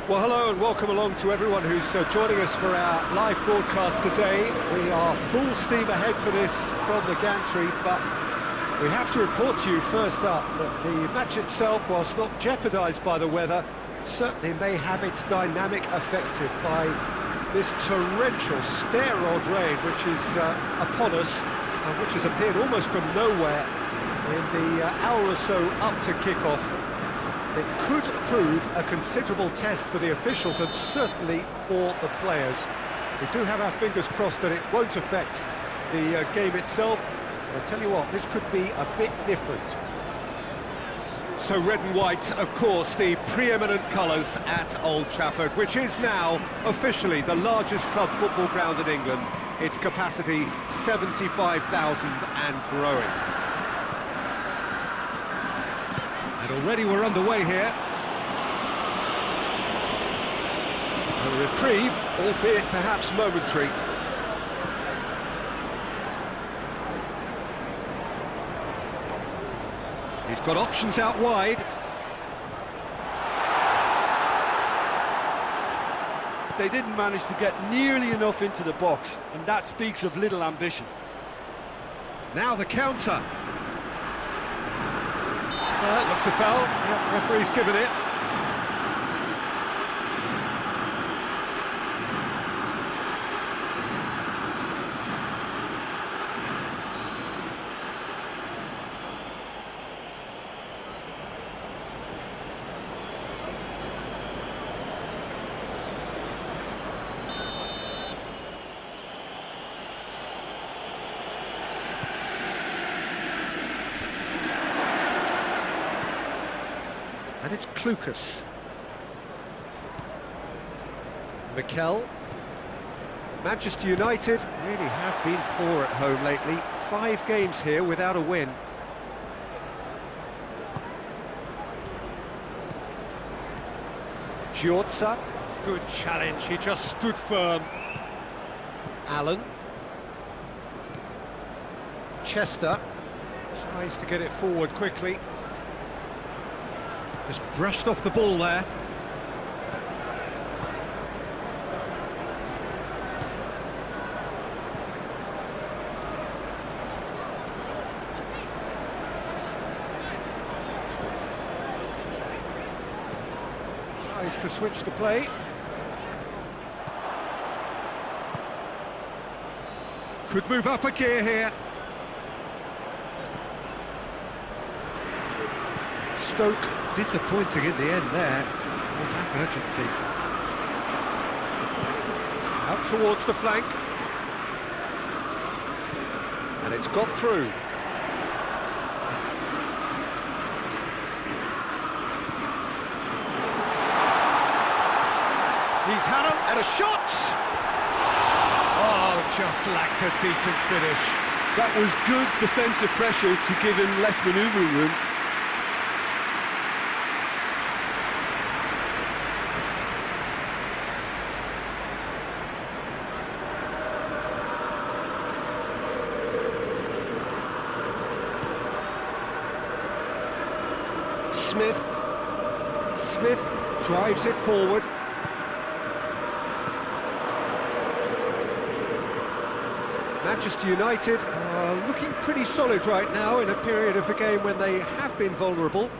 Well, hello and welcome along to everyone who's joining us for our live broadcast today. We are full steam ahead for this from the gantry, but we have to report to you first up that the match itself, whilst not jeopardised by the weather, certainly may have its dynamic affected by this torrential stair-rod rain which is upon us and which has appeared almost from nowhere in the hour or so up to kick-off. It could prove a considerable test for the officials and certainly for the players. We do have our fingers crossed that it won't affect the game itself. I'll tell you what, this could be a bit different. So red and white, of course, the preeminent colours at Old Trafford, which is now officially the largest club football ground in England. Its capacity 75,000 and growing. And already we're underway here. A reprieve, albeit perhaps momentary. He's got options out wide. They didn't manage to get nearly enough into the box, and that speaks of little ambition. Now the counter. That looks a foul. Yep, referee's given it. And it's Clueless. Mikel. Manchester United really have been poor at home lately. 5 games here without a win. Giorza. Good challenge, he just stood firm. Allen. Chester. Tries to get it forward quickly. Just brushed off the ball there. Tries to switch the play. Could move up a gear here. Stoke disappointing in the end there. They lack urgency. Out towards the flank. And it's got through. He's had him and a shot! Oh, just lacked a decent finish. That was good defensive pressure to give him less manoeuvring room. Smith drives it forward. Manchester United are looking pretty solid right now in a period of the game when they have been vulnerable.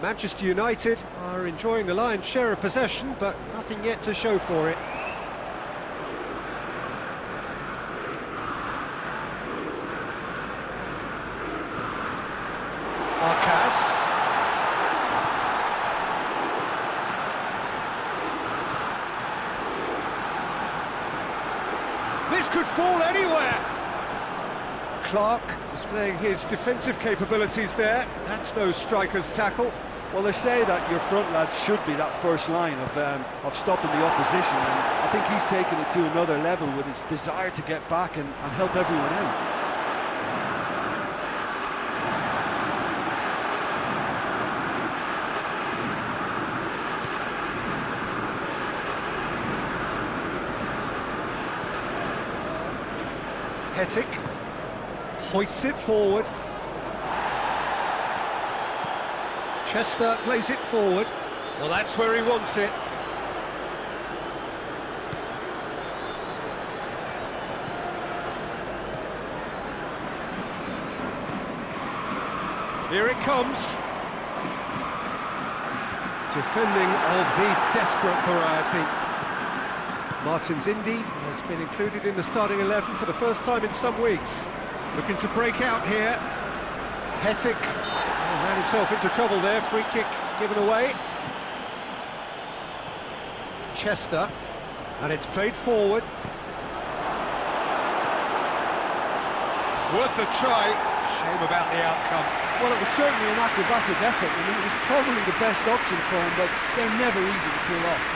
Manchester United are enjoying the lion's share of possession, but nothing yet to show for it. This could fall anywhere. Clark displaying his defensive capabilities there. That's no striker's tackle. Well, they say that your front lads should be that first line of stopping the opposition, and I think he's taken it to another level with his desire to get back and help everyone out. Hetic. Hoists it forward. Chester plays it forward. Well, that's where he wants it. Here it comes. Defending of the desperate variety. Martins Indy has been included in the starting 11 for the first time in some weeks. Looking to break out here. Hettick ran himself into trouble there. Free kick given away. Chester, and it's played forward. Worth a try. Shame about the outcome. Well, it was certainly an acrobatic effort. I mean, it was probably the best option for him, but they're never easy to pull off.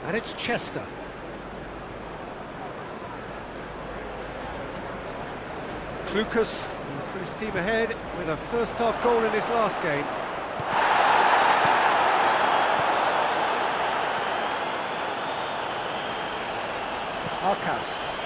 And it's Chester. Clueless put his team ahead with a first-half goal in his last game. Arcas.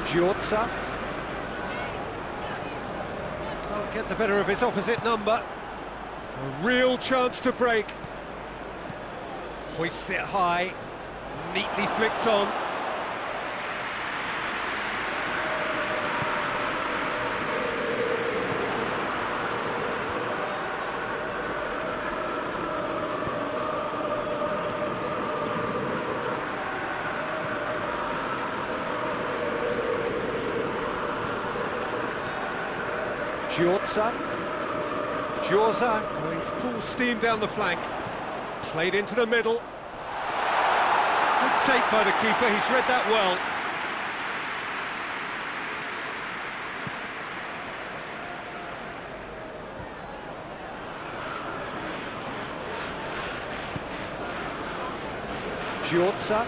Giorza. Can't get the better of his opposite number. A real chance to break. Hoists it high, neatly flicked on. Giorza going full steam down the flank. Played into the middle. Good take by the keeper, he's read that well. Giorza.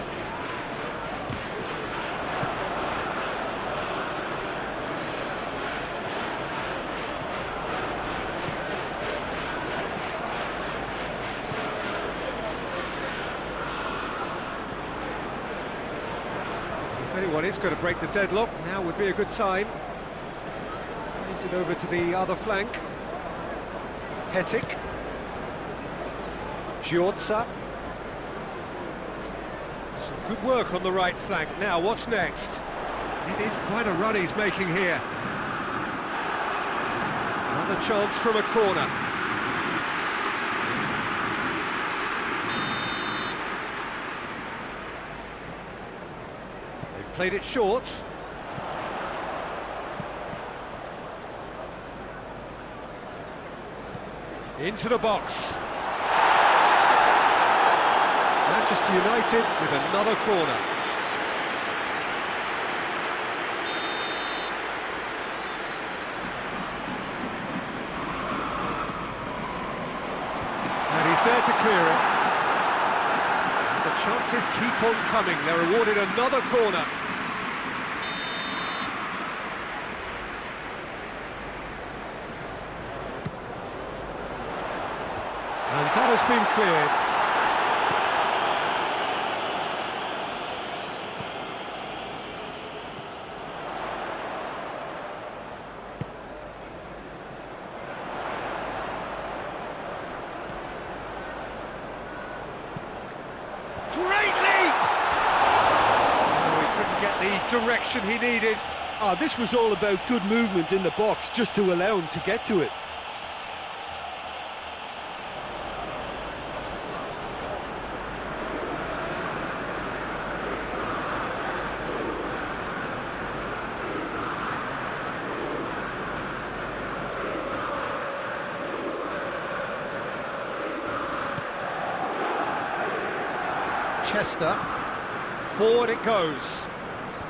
If anyone is going to break the deadlock, now would be a good time. Plays it over to the other flank. Hettick. Giorza. Some good work on the right flank. Now, what's next? It is quite a run he's making here. Another chance from a corner. They've played it short. Into the box. Manchester United with another corner. And he's there to clear it. The chances keep on coming. They're awarded another corner. And that has been cleared. Great leap! Oh, he couldn't get the direction he needed. This was all about good movement in the box just to allow him to get to it. Chester. Forward it goes.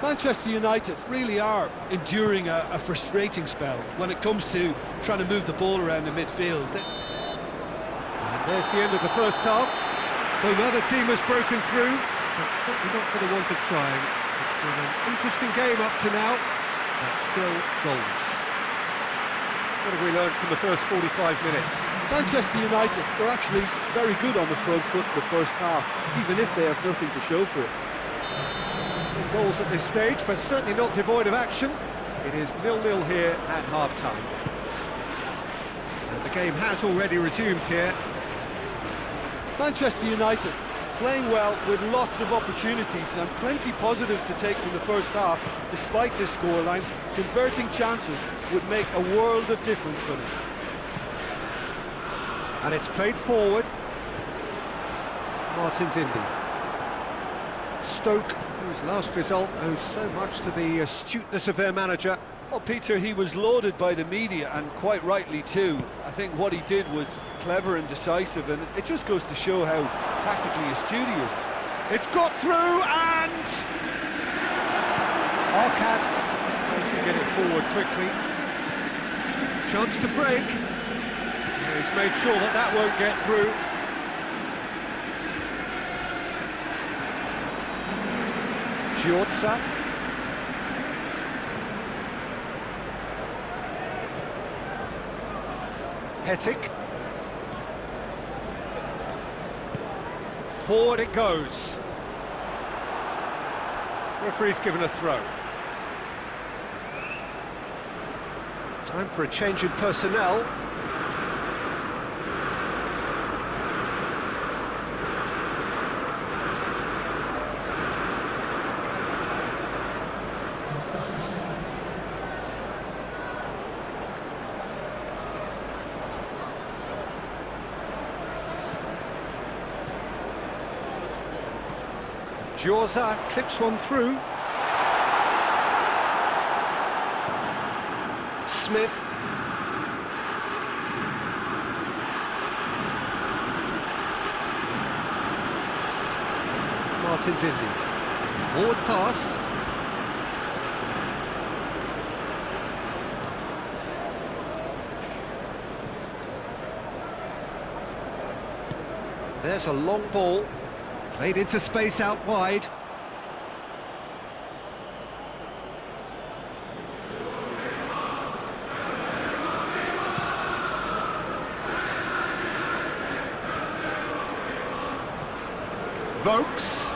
Manchester United really are enduring a frustrating spell when it comes to trying to move the ball around the midfield. And there's the end of the first half. So another team has broken through, but certainly not for the want of trying. It's been an interesting game up to now, but still goals. What have we learned from the first 45 minutes? Manchester United, they're actually very good on the front foot in the first half, even if they have nothing to show for it. Goals at this stage, but certainly not devoid of action. It is 0-0 here at half-time. And the game has already resumed here. Manchester United playing well with lots of opportunities and plenty positives to take from the first half. Despite this scoreline, converting chances would make a world of difference for them. And it's played forward. Martin's Indy. Stoke, whose last result owes so much to the astuteness of their manager. Well, Peter, he was lauded by the media, and quite rightly too. I think what he did was clever and decisive, and it just goes to show how tactically astute he is. It's got through, and Arcas tries to get it forward quickly. Chance to break. He's made sure that that won't get through. Giorza. Hetic. Forward it goes. Referee's given a throw. Time for a change in personnel. Giorza clips one through. Smith. Martin's Indy. Forward pass. There's a long ball. Played into space out wide. Vokes.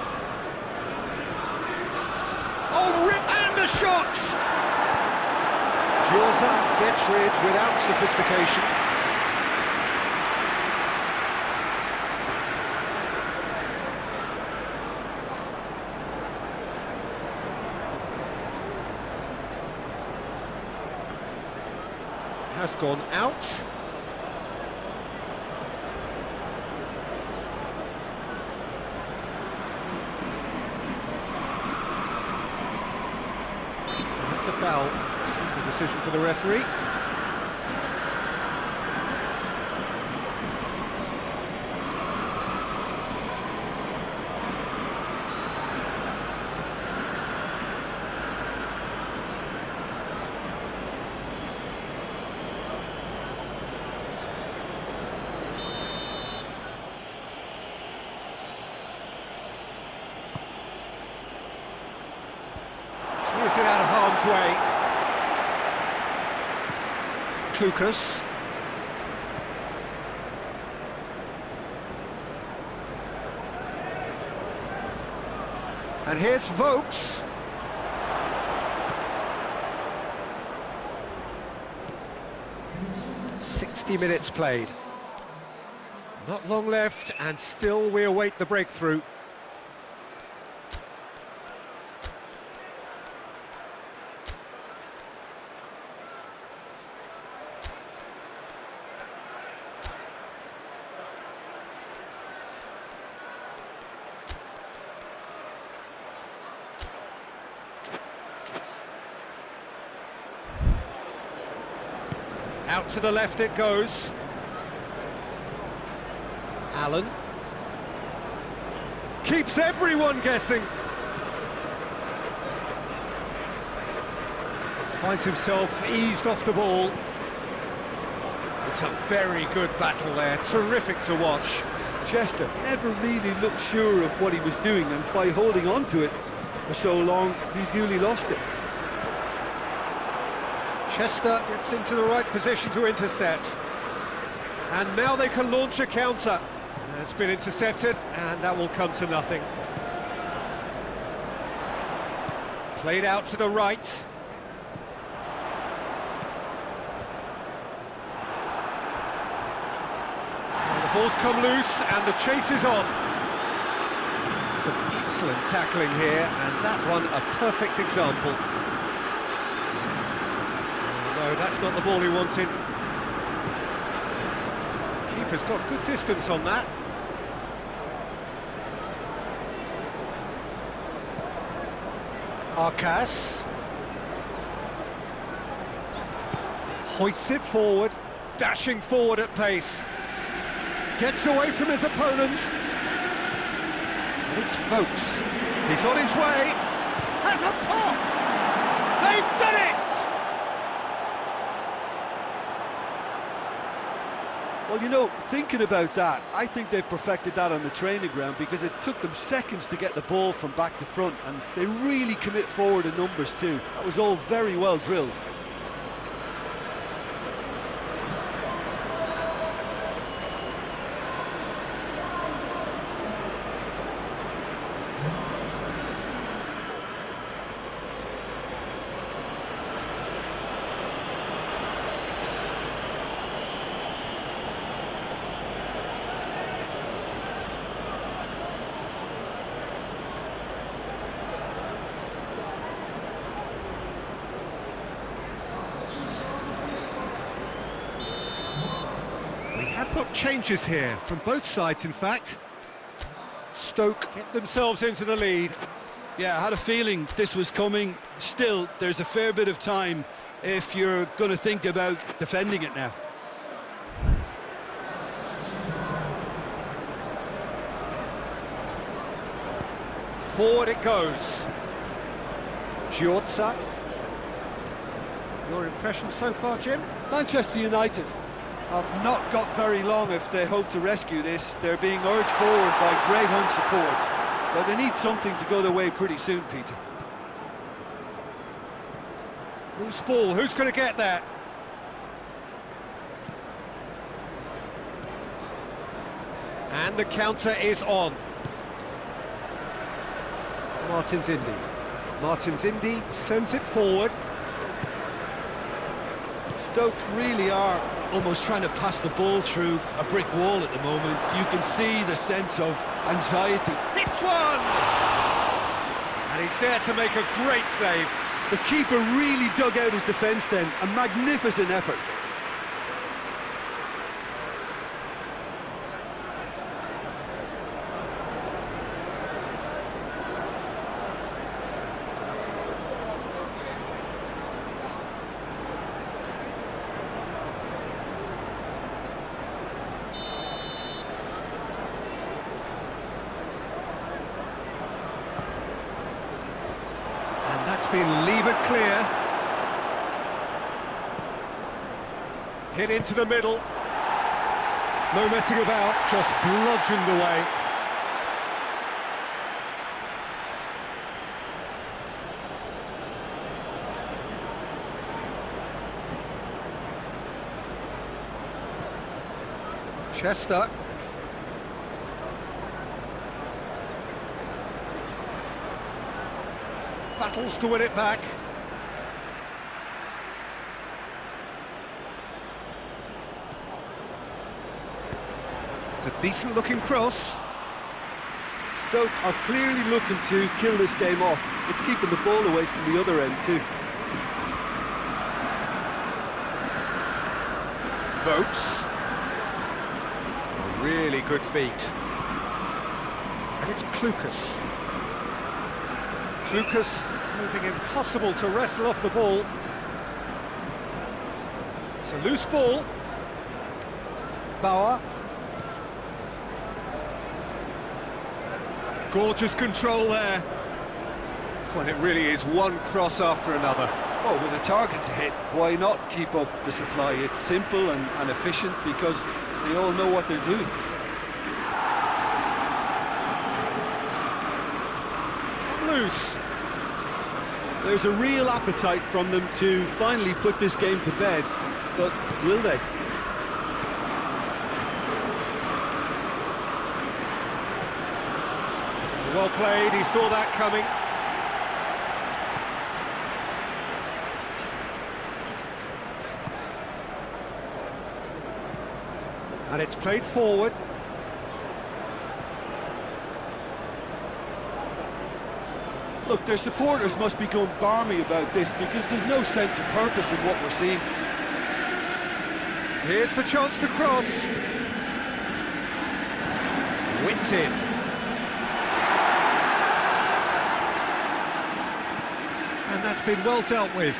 Oh, rip and a shot! Giorza gets rid without sophistication. Has gone out. That's a foul. Simple decision for the referee. Clears it out of harm's way. Klukas. And here's Vokes. Minutes played. Not long left, and still we await the breakthrough. Out to the left it goes. Allen. keeps everyone guessing. Finds himself eased off the ball. It's a very good battle there, terrific to watch. Chester never really looked sure of what he was doing, and by holding on to it for so long, he duly lost it. Chester gets into the right position to intercept. And now they can launch a counter. It's been intercepted, and that will come to nothing. Played out to the right. The ball's come loose, and the chase is on. Some excellent tackling here, and that one a perfect example. No, that's not the ball he wanted. Keeper's got good distance on that. Arcas. Hoists it forward, dashing forward at pace. Gets away from his opponents. And it's Vokes. He's on his way. Has a pop! They've done it! Well, you know, thinking about that, I think they've perfected that on the training ground, because it took them seconds to get the ball from back to front, and they really commit forward in numbers too. That was all very well drilled. Have got changes here, from both sides in fact. Stoke get themselves into the lead. Yeah, I had a feeling this was coming. Still, there's a fair bit of time if you're going to think about defending it now. Forward it goes. Giorza. Your impression so far, Jim? Manchester United have not got very long if they hope to rescue this. They're being urged forward by great home support, but they need something to go their way pretty soon, Peter. Loose ball, who's going to get that? And the counter is on. Martins Indy. Martins Indy sends it forward. Stoke really are almost trying to pass the ball through a brick wall at the moment. You can see the sense of anxiety. Hits one! And he's there to make a great save. The keeper really dug out his defence then. A magnificent effort. That's been levered clear. Hit into the middle. No messing about, just bludgeoned away. Chester. Battles to win it back. It's a decent looking cross. Stoke are clearly looking to kill this game off. It's keeping the ball away from the other end too. Vokes. A really good feat. And it's Clucas. Clucas proving impossible to wrestle off the ball. It's a loose ball. Bauer. Gorgeous control there. Well, it really is one cross after another. Oh, with a target to hit, why not keep up the supply? It's simple and efficient because they all know what they're doing. It's come loose. There's a real appetite from them to finally put this game to bed, but will they? Well played, he saw that coming. And it's played forward. Look, their supporters must be going barmy about this because there's no sense of purpose in what we're seeing. Here's the chance to cross. Whipped in. And that's been well dealt with.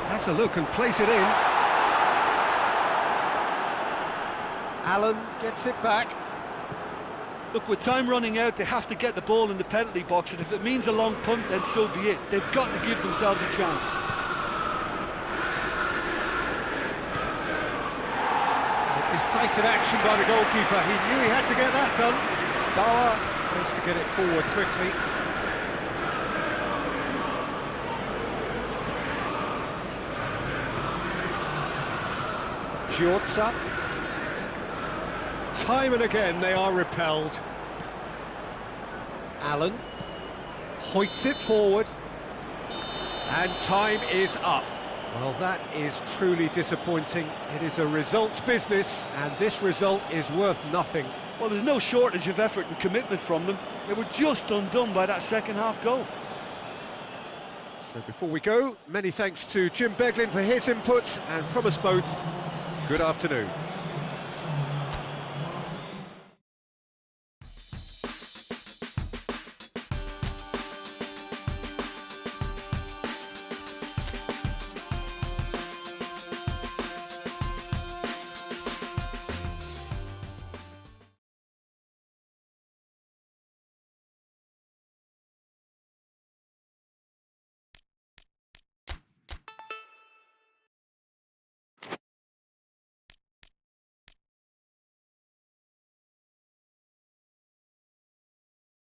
Has a look and plays it in. Allen gets it back. Look, with time running out, they have to get the ball in the penalty box, and if it means a long punt, then so be it. They've got to give themselves a chance. Decisive action by the goalkeeper. He knew he had to get that done. Bauer needs to get it forward quickly. Giorza. Time and again they are repelled. Allen hoists it forward. And time is up. Well, that is truly disappointing. It is a results business, and this result is worth nothing. Well, there's no shortage of effort and commitment from them. They were just undone by that second half goal. So before we go, many thanks to Jim Beglin for his input, and from us both, good afternoon.